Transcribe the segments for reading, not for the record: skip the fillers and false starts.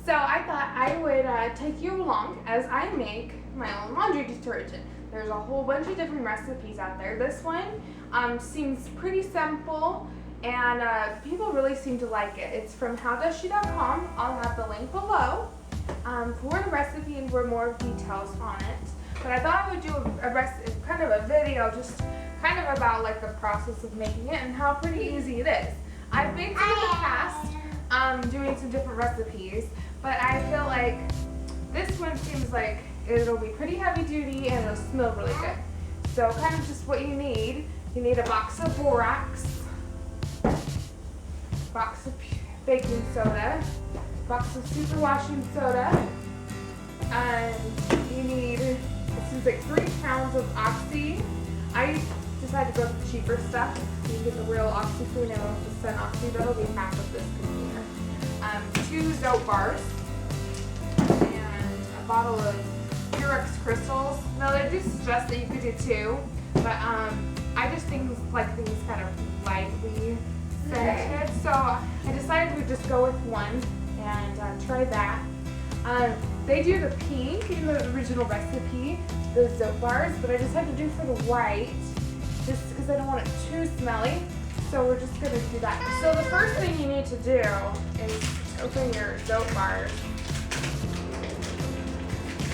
So I thought I would take you along as I make my own laundry detergent. There's a whole bunch of different recipes out there. This one seems pretty simple, and people really seem to like it. It's from howdoesshe.com. I'll have the link below for the recipe and for more details on it. But I thought I would do kind of a video just kind of about like the process of making it and how pretty easy it is. I've baked it in the past doing some different recipes, but I feel like this one seems like it'll be pretty heavy duty and it'll smell really good. So kind of just what you need a box of borax, box of baking soda, box of superwashing soda, and you need, this is like 3 pounds of Oxy. I decided to go with the cheaper stuff. You can get the real Oxy Clean and % Oxy. That'll be half of this container. 2 soap bars and a bottle of Purex crystals. Now they do suggest that you could do 2, but I just think like things kind of lightly scented, so I decided we'd just go with 1 and try that. They do the pink in the original recipe, the soap bars, but I decided to do for the white just because I don't want it too smelly. So we're just going to do that. So the first thing you need to do is open your soap bars.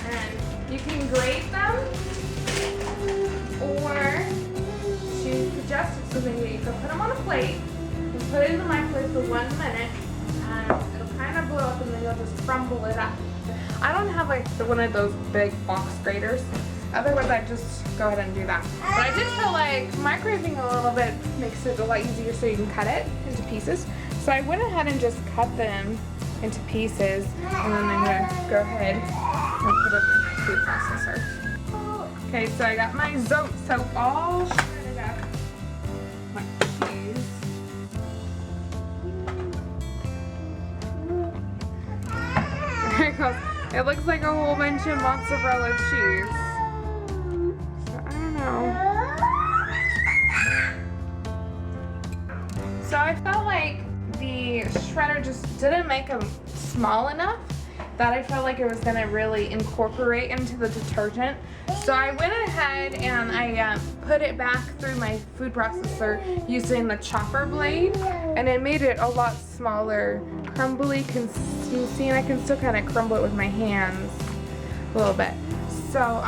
And you can grate them, or she suggested something that you can put them on a plate and put it in the microwave for 1 minute. And it'll kind of blow up and then you'll just crumble it up. I don't have like one of those big box graters. Otherwise, I'd just go ahead and do that. But I did feel like microwaving a little bit makes it a lot easier so you can cut it into pieces. So I went ahead and just cut them into pieces, and then I'm gonna go ahead and put it in my food processor. Okay, so I got my soap all shredded up. My cheese. There it goes. It looks like a whole bunch of mozzarella cheese. So I felt like the shredder just didn't make them small enough that I felt like it was going to really incorporate into the detergent. So I went ahead and I put it back through my food processor using the chopper blade, and it made it a lot smaller, crumbly consistency, and I can still kind of crumble it with my hands a little bit. So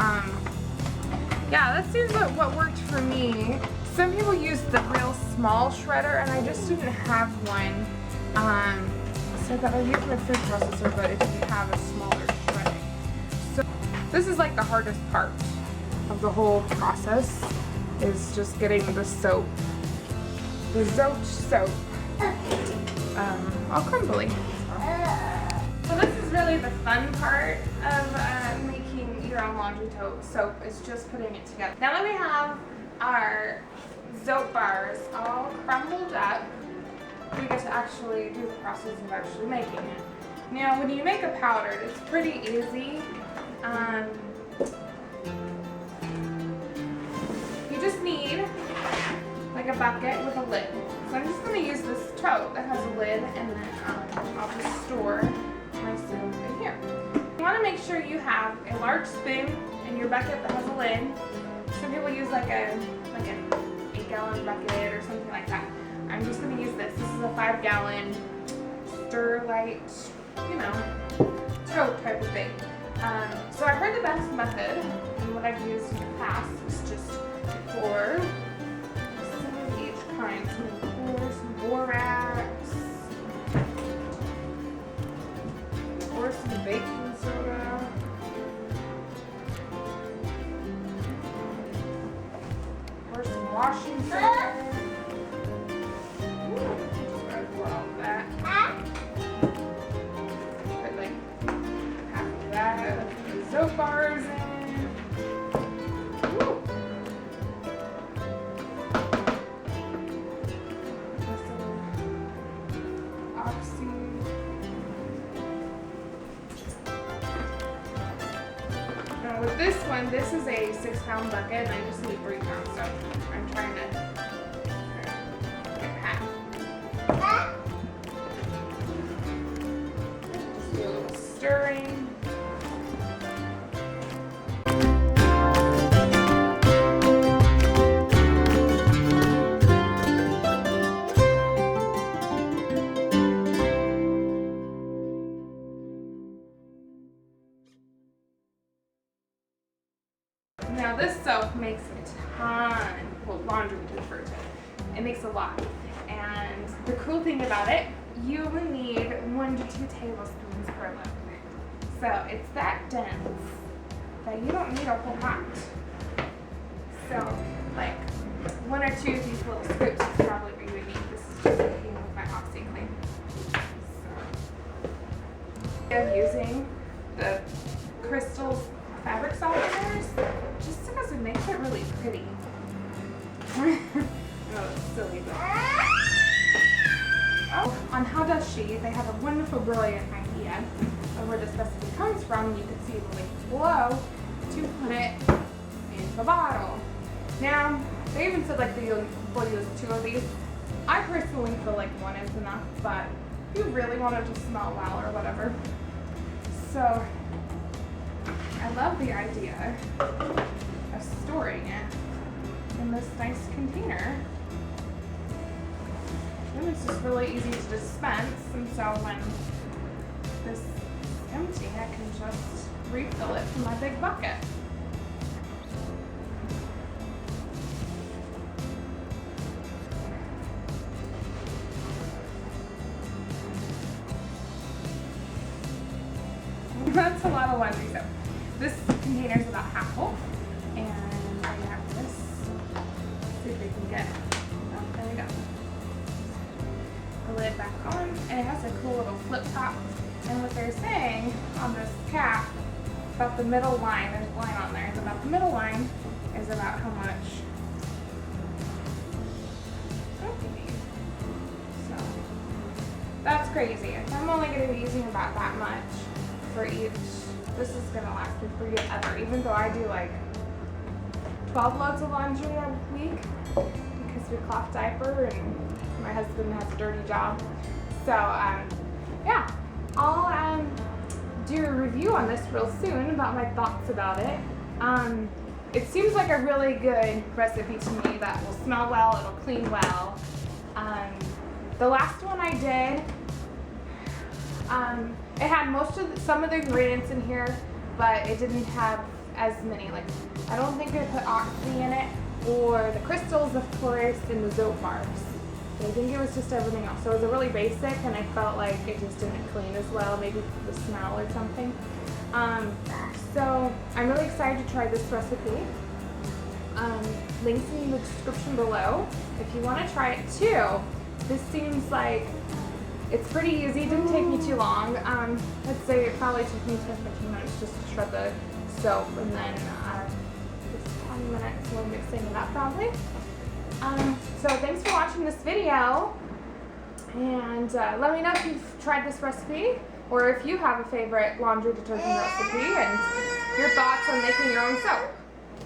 yeah, that seems like what worked for me. Some people use the real small shredder, and I just didn't have one. So that I used my food processor, but it didn't have a smaller shredding. So this is like the hardest part of the whole process, is just getting the soap all crumbly. So this is really the fun part of making your own laundry soap, is just putting it together. Now that we have our soap bars all crumbled up, we get to actually do the process of actually making it. Now when you make a powder, it's pretty easy. You just need like a bucket with a lid. So I'm just going to use this tote that has a lid, and then I'll just store my soap in here. You want to make sure you have a large spoon in your bucket that has a lid. Some people use like an 8-gallon bucket or something like that. I'm just going to use this. This is a 5-gallon Sterlite, tote type of thing. So I heard the best method, and what I've used in the past, is just pour some of each kind. So I'm going to pour some borax, pour some baking soda, pour some washing soda. Pour all of that. Put like half of that, the soap bars in. Woo. Oxy. Now with this one, this is a 6-pound bucket, and I just need 3 pounds, so I'm trying to get half. Just do a little stirring. Now this soap makes a ton, well, laundry detergent. It makes a lot. And the cool thing about it, you need 1 to 2 tablespoons per load. So it's that dense that you don't need a whole lot. So like 1 or 2 of these little scoops is probably what you would need. This is just came with my OxyClean. So I'm using the crystals fabric softeners just because it makes it really pretty. Oh, it's silly, but oh, on How Does She, they have a wonderful, brilliant idea of where this recipe comes from. You can see the link below to put it in the bottle. Now, they even said like they'll use 2 of these. I personally feel like 1 is enough, but if you really want it to smell well or whatever. So, I love the idea of storing it in this nice container. And it's just really easy to dispense, and so when this is empty, I can just refill it from my big bucket. That's a lot of laundry soap. This container is about half full, and I have this. Let's see if we can get, oh, there we go. The lid back on, and it has a cool little flip top. And what they're saying on this cap about the middle line, there's a line on there, is about the middle line is about how much soap you need. So that's crazy. If I'm only going to be using about that much for each, this is going to last me forever, even though I do like 12 loads of laundry a week because we cloth diaper and my husband has a dirty job. So yeah, I'll do a review on this real soon about my thoughts about it. It seems like a really good recipe to me that will smell well, it'll clean well. The last one I did, it had some of the ingredients in here, but it didn't have as many. Like, I don't think I put Oxy in it, or the crystals, of course, and the Zote bars. I think it was just everything else. So it was a really basic, and I felt like it just didn't clean as well, maybe the smell or something. So I'm really excited to try this recipe. Links in the description below if you want to try it too. This seems like it's pretty easy. It didn't take me too long. Let's say it probably took me 10-15 minutes just to shred the soap, and then just 20 minutes while mixing it up probably. So thanks for watching this video, and let me know if you've tried this recipe, or if you have a favorite laundry detergent recipe and your thoughts on making your own soap.